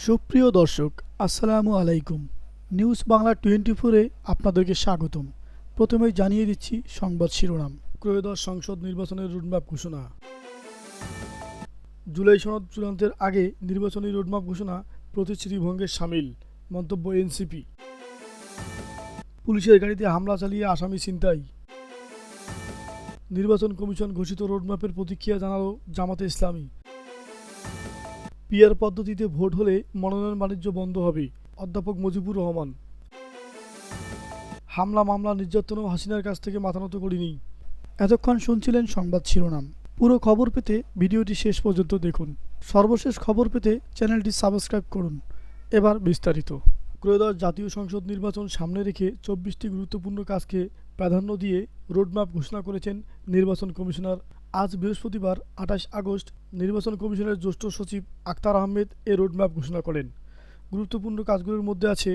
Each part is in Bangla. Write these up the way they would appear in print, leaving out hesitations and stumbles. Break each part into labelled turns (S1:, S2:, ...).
S1: সুপ্রিয় দর্শক, আসসালামু আলাইকুম। নিউজ বাংলা 24-এ আপনাদেরকে স্বাগতম। প্রথমেই জানিয়ে দিচ্ছি সংবাদ শিরোনাম। ত্রয়োদশ সংসদ নির্বাচনের রোডম্যাপ ঘোষণা। জুলাই সনদ চূড়ান্তের আগে নির্বাচনী রোডম্যাপ ঘোষণা প্রতিশ্রুতি ভঙ্গের শামিল, মন্তব্য এনসিপি। পুলিশের গাড়িতে হামলা চালিয়ে আসামি ছিনতাই। নির্বাচন কমিশন ঘোষিত রোডম্যাপের প্রতিক্রিয়া জানালো জামাতে ইসলামী। পিআর পদ্ধতিতে ভোট হলে মনোনয়ন বাণিজ্য বন্ধ হবে, অধ্যাপক মুজিবুর রহমান। হামলা মামলা নির্যাতনও হাসিনার কাছ থেকে মাথা নত করিনি। এতক্ষণ শুনছিলেন সংবাদ শিরোনাম। পুরো খবর পেতে ভিডিওটি শেষ পর্যন্ত দেখুন। সর্বশেষ খবর পেতে চ্যানেলটি সাবস্ক্রাইব করুন। এবার বিস্তারিত। ত্রয়োদশ জাতীয় সংসদ নির্বাচন সামনে রেখে 24টি গুরুত্বপূর্ণ কাজকে প্রাধান্য দিয়ে রোডম্যাপ ঘোষণা করেছেন নির্বাচন কমিশনার। আজ বৃহস্পতিবার 28 আগস্ট নির্বাচন কমিশনের জ্যেষ্ঠ সচিব আখতার আহমেদ এ রোডম্যাপ ঘোষণা করেন। গুরুত্বপূর্ণ কাজগুলোর মধ্যে আছে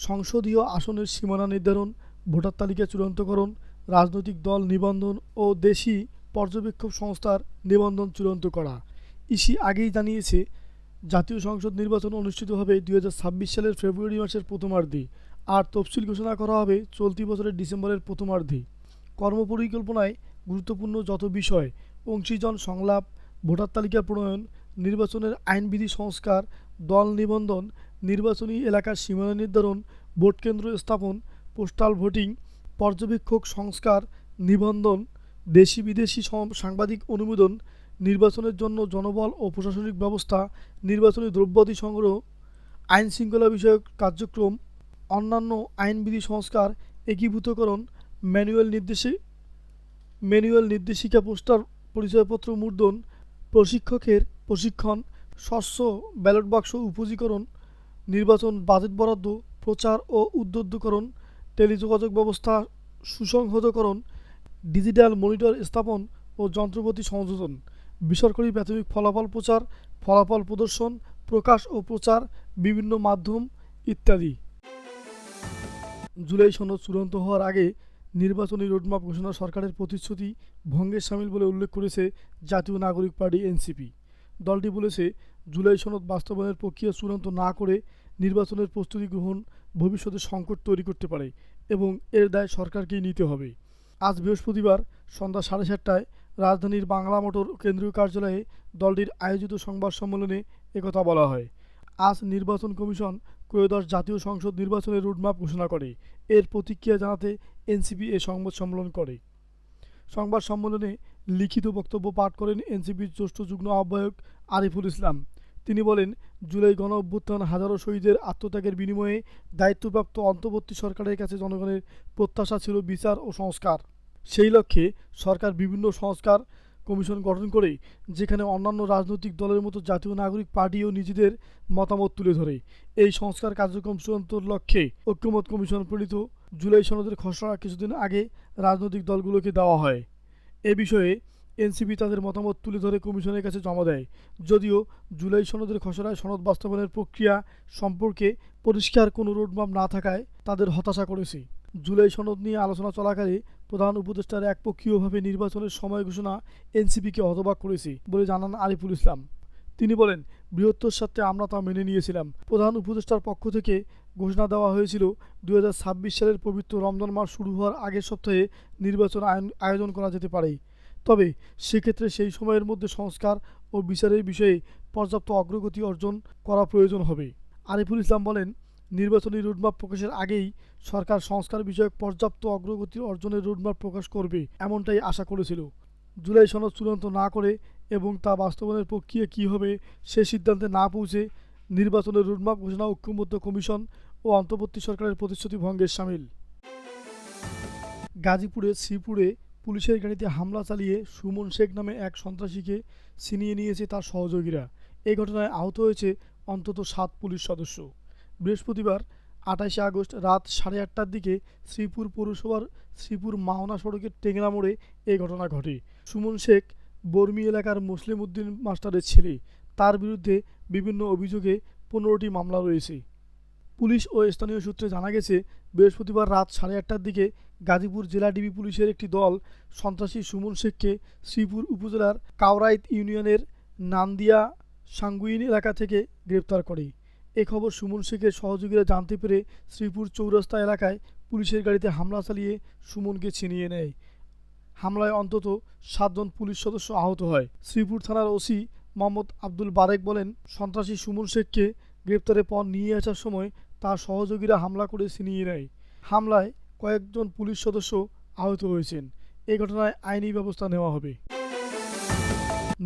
S1: সংসদীয় আসনের সীমানা নির্ধারণ, ভোটার তালিকা চূড়ান্তকরণ, রাজনৈতিক দল নিবন্ধন ও দেশি পর্যবেক্ষক সংস্থার নিবন্ধন চূড়ান্ত করা। ইসি আগেই জানিয়েছে জাতীয় সংসদ নির্বাচন অনুষ্ঠিত হবে 2026 সালের ফেব্রুয়ারি মাসের প্রথমার্ধে, আর তফসিল ঘোষণা করা হবে চলতি বছরের ডিসেম্বরের প্রথমার্ধে। কর্মপরিকল্পনায় গুরুত্বপূর্ণ যত বিষয় অংশীজন সংলাপ, ভোটার তালিকা প্রণয়ন, নির্বাচনের আইনবিধি সংস্কার, দল নিবন্ধন, নির্বাচনী এলাকার সীমানা নির্ধারণ, ভোটকেন্দ্র স্থাপন, পোস্টাল ভোটিং, পর্যবেক্ষক সংস্কার, নিবন্ধন, দেশি বিদেশি সাংবাদিক অনুমোদন, নির্বাচনের জন্য জনবল ও প্রশাসনিক ব্যবস্থা, নির্বাচনী দ্রব্যাদি সংগ্রহ, আইন শৃঙ্খলা বিষয়ক কার্যক্রম, অন্যান্য আইনবিধি সংস্কার, একীভূতকরণ, ম্যানুয়াল নির্দেশিকা, পোস্টার পরিচয়পত্র মুদ্রণ, প্রশিক্ষকের প্রশিক্ষণ, স্বচ্ছ ব্যালট বাক্স উপযোগীকরণ, নির্বাচন বাজেট বরাদ্দ, প্রচার ও উদ্বুদ্ধকরণ, টেলিযোগাযোগ ব্যবস্থা সুসংহতকরণ, ডিজিটাল মনিটর স্থাপন ও যন্ত্রপাতি সংযোজন, বেসরকারি প্রাথমিক ফলাফল প্রচার, ফলাফল প্রদর্শন, প্রকাশ ও প্রচার, বিভিন্ন মাধ্যম ইত্যাদি। জুলাই সনদ চূড়ান্ত হওয়ার আগে নির্বাচনী রোডম্যাপ ঘোষণা সরকারের প্রতিশ্রুতি ভঙ্গের শামিল বলে উল্লেখ করেছে জাতীয় নাগরিক পার্টি এনসিপি। দলটি বলেছে, জুলাই সনদ বাস্তবায়নের প্রক্রিয়া চূড়ান্ত না করে নির্বাচনের প্রস্তুতি গ্রহণ ভবিষ্যতে সংকট তৈরি করতে পারে এবং এর দায় সরকারকেই নিতে হবে। আজ বৃহস্পতিবার সন্ধ্যা 7:30টায় রাজধানীর বাংলা মোটর কেন্দ্রীয় কার্যালয়ে দলটির আয়োজিত সংবাদ সম্মেলনে একথা বলা হয়। আজ নির্বাচন কমিশন ত্রয়োদশ জাতীয় সংসদ নির্বাচনের রোডম্যাপ ঘোষণা করে। এর প্রতিক্রিয়া জানাতে এনসিপি এ সংবাদ সম্মেলন করে। সংবাদ সম্মেলনে লিখিত বক্তব্য পাঠ করেন এনসিপির জ্যেষ্ঠ যুগ্ম আহ্বায়ক আরিফুল ইসলাম। তিনি বলেন, জুলাই গণ অভ্যুত্থান হাজারো শহীদের আত্মত্যাগের বিনিময়ে দায়িত্বপ্রাপ্ত অন্তর্বর্তী সরকারের কাছে জনগণের প্রত্যাশা ছিল বিচার ও সংস্কার। সেই লক্ষ্যে সরকার বিভিন্ন সংস্কার কমিশন গঠন করে, যেখানে অন্যান্য রাজনৈতিক দলের মতো জাতীয় নাগরিক পার্টিও নিজেদের মতামত তুলে ধরে। এই সংস্কার কার্যক্রম চূড়ান্তর লক্ষ্যে ঐক্যমত কমিশন প্রণীত জুলাই সনদের খসড়া কিছুদিন আগে রাজনৈতিক দলগুলোকে দেওয়া হয়। এ বিষয়ে এনসিপি তাদের মতামত তুলে ধরে কমিশনের কাছে জমা দেয়। যদিও জুলাই সনদের খসড়ায় সনদ বাস্তবায়নের প্রক্রিয়া সম্পর্কে পরিষ্কার কোনো রোডম্যাপ না থাকায় তাদের হতাশা করেছে। জুলাই সনদ নিয়ে আলোচনা চলাকালে প্রধান উপদেষ্টার একপক্ষীয়ভাবে নির্বাচনের সময় ঘোষণা এনসিপিকে হতবাক করেছে বলে জানান আরিফুল ইসলাম। তিনি বলেন, বৃহত্তর স্বার্থে আমরা তা মেনে নিয়েছিলাম। প্রধান উপদেষ্টার পক্ষ থেকে ঘোষণা দেওয়া হয়েছিল 2026 সালের পবিত্র রমজান মাস শুরু হওয়ার আগের সপ্তাহে নির্বাচন আয়োজন করা যেতে পারে। তবে সেক্ষেত্রে সেই সময়ের মধ্যে সংস্কার ও বিচারের বিষয়ে পর্যাপ্ত অগ্রগতি অর্জন করা প্রয়োজন হবে। আরিফুল ইসলাম বলেন, নির্বাচনী রোডম্যাপ প্রকাশের আগেই সরকার সংস্কার বিষয়ক পর্যাপ্ত অগ্রগতি অর্জনের রোডম্যাপ প্রকাশ করবে, এমনটাই আশা করেছিল। জুলাই সনদ চূড়ান্ত না করে এবং তা বাস্তবায়নের প্রক্রিয়া কী হবে সে সিদ্ধান্তে না পৌঁছে নির্বাচনের রোডম্যাপ ঘোষণা ঐক্যমত্য কমিশন ও অন্তর্বর্তী সরকারের প্রতিশ্রুতি ভঙ্গের শামিল। গাজীপুরের শ্রীপুরে পুলিশের গাড়িতে হামলা চালিয়ে সুমন শেখ নামে এক সন্ত্রাসীকে ছিনিয়ে নিয়েছে তার সহযোগীরা। এই ঘটনায় আহত হয়েছে অন্তত 7 পুলিশ সদস্য। বৃহস্পতিবার 28 আগস্ট রাত 8:30টার দিকে শ্রীপুর পৌরসভার শ্রীপুর মাওনা সড়কের টেংরা মোড়ে এই ঘটনা ঘটে। সুমন শেখ বর্মি এলাকার মুসলিম উদ্দিন মাস্টারের ছেলে। তার বিরুদ্ধে বিভিন্ন অভিযোগে 15টি মামলা রয়েছে। পুলিশ ও স্থানীয় সূত্রে জানা গেছে, বৃহস্পতিবার রাত 8:30টার দিকে গাজীপুর জেলা ডিবি পুলিশের একটি দল সন্ত্রাসী সুমন শেখকে শ্রীপুর উপজেলার কাওরাইত ইউনিয়নের নান্দিয়া সাঙ্গুইন এলাকা থেকে গ্রেপ্তার করে। এ খবর সুমন শেখের সহযোগীরা জানতে পেরে শ্রীপুর চৌরাস্তা এলাকায় পুলিশের গাড়িতে হামলা চালিয়ে সুমনকে ছিনিয়ে নেয়। হামলায় অন্তত 7 জন পুলিশ সদস্য আহত হয়। শ্রীপুর থানার ওসি মোহাম্মদ আব্দুল বারেক বলেন, সন্ত্রাসী সুমন শেখকে গ্রেপ্তারের পর নিয়ে আসার সময় তার সহযোগীরা হামলা করে ছিনিয়ে নেয়। হামলায় কয়েকজন পুলিশ সদস্য আহত হয়েছেন। এই ঘটনায় আইনি ব্যবস্থা নেওয়া হবে।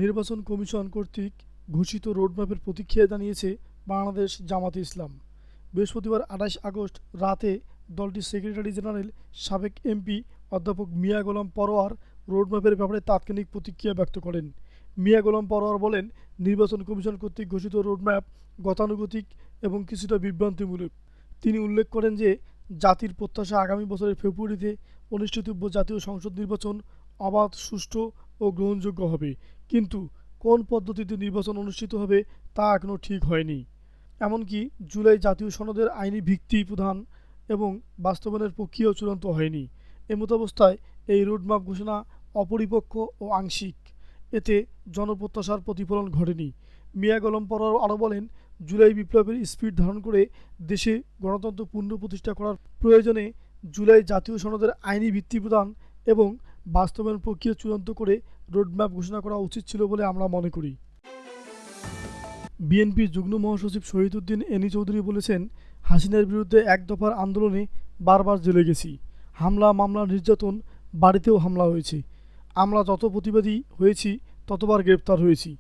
S1: নির্বাচন কমিশন কর্তৃক ঘোষিত রোডম্যাপের প্রতিক্রিয়া জানিয়েছে বাংলাদেশ জামাতে ইসলাম। বৃহস্পতিবার 28 আগস্ট রাতে দলটির সেক্রেটারি জেনারেল সাবেক এমপি অধ্যাপক মিয়া গোলাম পরোয়ার রোডম্যাপের ব্যাপারে তাৎক্ষণিক প্রতিক্রিয়া ব্যক্ত করেন। মিয়া গোলাম পরোয়ার বলেন, নির্বাচন কমিশন কর্তৃক ঘোষিত রোডম্যাপ গতানুগতিক এবং কিছুটা বিভ্রান্তিমূলক। তিনি উল্লেখ করেন যে জাতির প্রত্যাশা আগামী বছরের ফেব্রুয়ারিতে অনুষ্ঠিতব্য জাতীয় সংসদ নির্বাচন অবাধ, সুষ্ঠু ও গ্রহণযোগ্য হবে, কিন্তু কোন পদ্ধতিতে নির্বাচন অনুষ্ঠিত হবে তা এখনও ঠিক হয়নি। এমনকি জুলাই জাতীয় সনদের আইনি ভিত্তি প্রদান এবং বাস্তবায়নের প্রক্রিয়াও চূড়ান্ত হয়নি। এমতাবস্থায় এই রোডম্যাপ ঘোষণা অপরিপক্ক ও আংশিক, এতে জনপ্রত্যাশার প্রতিফলন ঘটেনি। মিয়া গোলাম পরোয়ার আরও বলেন, জুলাই বিপ্লবের স্পিরিট ধারণ করে দেশে গণতন্ত্র পুনঃপ্রতিষ্ঠা করার প্রয়োজনে জুলাই জাতীয় সনদের আইনি ভিত্তি প্রদান এবং বাস্তবায়ন প্রক্রিয়া চূড়ান্ত করে রোডম্যাপ ঘোষণা করা উচিত ছিল বলে আমরা মনে করি। বিএনপির যুগ্ম মহাসচিব শহীদউদ্দিন এনি চৌধুরী বলেছেন, হাসিনার বিরুদ্ধে এক দফার আন্দোলনে বারবার জেলে গেছি। হামলা, মামলা, নির্যাতন, বাড়িতেও হামলা হয়েছে। আমরা যত প্রতিবাদী হয়েছি ততবার গ্রেপ্তার হয়েছি।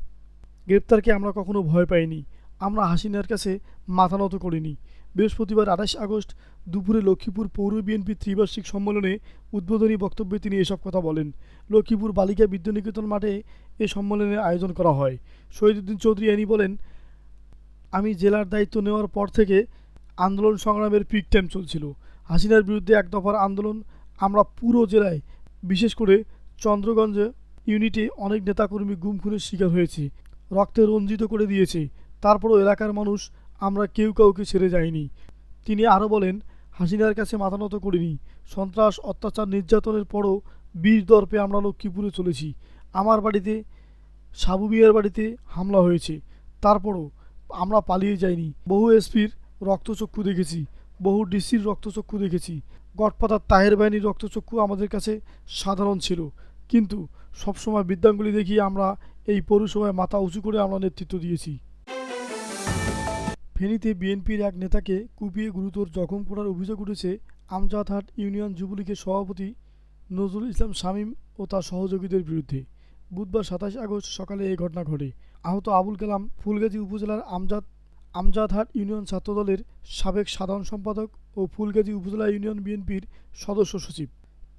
S1: গ্রেপ্তারকে আমরা কখনো ভয় পাইনি। আমরা হাসিনার কাছে মাথা নত করিনি। বৃহস্পতিবার 28 আগস্ট দুপুরে লক্ষ্মীপুর পৌর বিএনপির ত্রিবার্ষিক সম্মেলনে উদ্বোধনী বক্তব্যে তিনি এসব কথা বলেন। লক্ষ্মীপুর বালিকা বিদ্যানিকেতন মাঠে এ সম্মেলনের আয়োজন করা হয়। শহীদউদ্দিন চৌধুরী এনি বলেন, আমি জেলার দায়িত্ব নেওয়ার পর থেকে আন্দোলন সংগ্রামের পিক টাইম চলছিল। হাসিনার বিরুদ্ধে এক দফার আন্দোলন আমরা পুরো জেলায়, বিশেষ করে চন্দ্রগঞ্জ ইউনিটে অনেক নেতাকর্মী গুম খুনের শিকার হয়েছে, রক্তে রঞ্জিত করে দিয়েছে। তারপরও এলাকার মানুষ আমরা কেউ কাউকে ছেড়ে যাইনি। তিনি আরও বলেন, হাসিনার কাছে মাথা নত করিনি। সন্ত্রাস, অত্যাচার, নির্যাতনের পরও বীর দর্পে আমরা লক্ষ্মীপুরে চলেছি। আমার বাড়িতে, সাবু মিয়ার বাড়িতে হামলা হয়েছে, তারপরও আমরা পালিয়ে যাইনি। বহু এসপির রক্তচক্ষু দেখেছি, বহু ডিসির রক্তচক্ষু দেখেছি। গডফাদার তাহের বাহিনীর রক্তচক্ষু আমাদের কাছে সাধারণ ছিল, কিন্তু সবসময় বৃদ্ধাঙ্গুলি দেখিয়ে আমরা এই পৌরসভায় মাথা উঁচু করে আমরা নেতৃত্ব দিয়েছি। ফেনীতে বিএনপির এক নেতাকে কুপিয়ে গুরুতর জখম করার অভিযোগ উঠেছে আমজাদহাট ইউনিয়ন যুবলীগের সভাপতি নজরুল ইসলাম শামীম ও তার সহযোগীদের বিরুদ্ধে। বুধবার 27 আগস্ট সকালে এই ঘটনা ঘটে। আহত আবুল কালাম ফুলগাজী উপজেলার আমজাদহাট ইউনিয়ন ছাত্রদলের সাবেক সাধারণ সম্পাদক ও ফুলগাজী উপজেলা ইউনিয়ন বিএনপির সদস্য সচিব।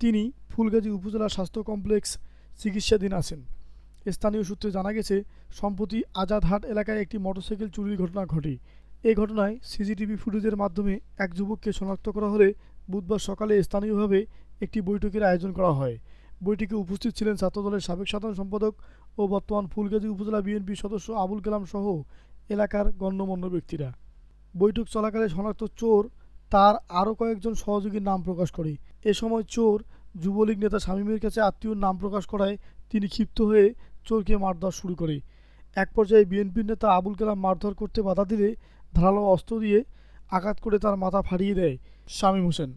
S1: তিনি ফুলগাজী উপজেলা স্বাস্থ্য কমপ্লেক্স চিকিৎসাধীন আছেন। স্থানীয় সূত্রে জানা গেছে, সম্প্রতি আজাদহাট এলাকায় একটি মোটরসাইকেল চুরির ঘটনা ঘটে। এই ঘটনায় সিসিটিভি ফুটেজের মাধ্যমে এক যুবককে শনাক্ত করা হলে বুধবার সকালে স্থানীয়ভাবে একটি বৈঠকের আয়োজন করা হয়। বৈঠকে উপস্থিত ছিলেন ছাত্রদলের সাবেক সাধারণ সম্পাদক ও বর্তমান ফুলগাজী উপজেলা বিএনপির সদস্য আবুল কালাম সহ এলাকার গণ্যমান্য ব্যক্তিরা। বৈঠক চলাকালে শনাক্ত চোর তার আরও কয়েকজন সহযোগীর নাম প্রকাশ করে। এ সময় চোর যুবলীগ নেতা শামীমের কাছে আত্মীয়র নাম প্রকাশ করায় তিনি ক্ষিপ্ত হয়ে চোরকে মারধর শুরু করে। এক পর্যায়ে বিএনপির নেতা আবুল কালাম মারধর করতে বাধা দিলে ধারালো অস্ত্র দিয়ে আঘাত করে তার মাথা ফাটিয়ে দেয় শামীম হোসেন।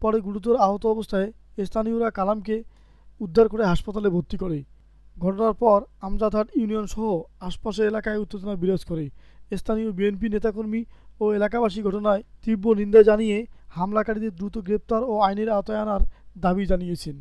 S1: পরে গুরুতর আহত অবস্থায় স্থানীয়রা কালামকে উদ্ধার করে হাসপাতালে ভর্তি করে। ঘটনার পর আমজাদহাট ইউনিয়ন সহ আশপাশের এলাকায় উত্তেজনা বিরাজ করে। স্থানীয় বিএনপি নেতাকর্মী ও এলাকাবাসী ঘটনায় তীব্র নিন্দা জানিয়ে হামলাকারীদের দ্রুত গ্রেপ্তার ও আইনের আওতায় আনার দাবি জানিয়েছেন।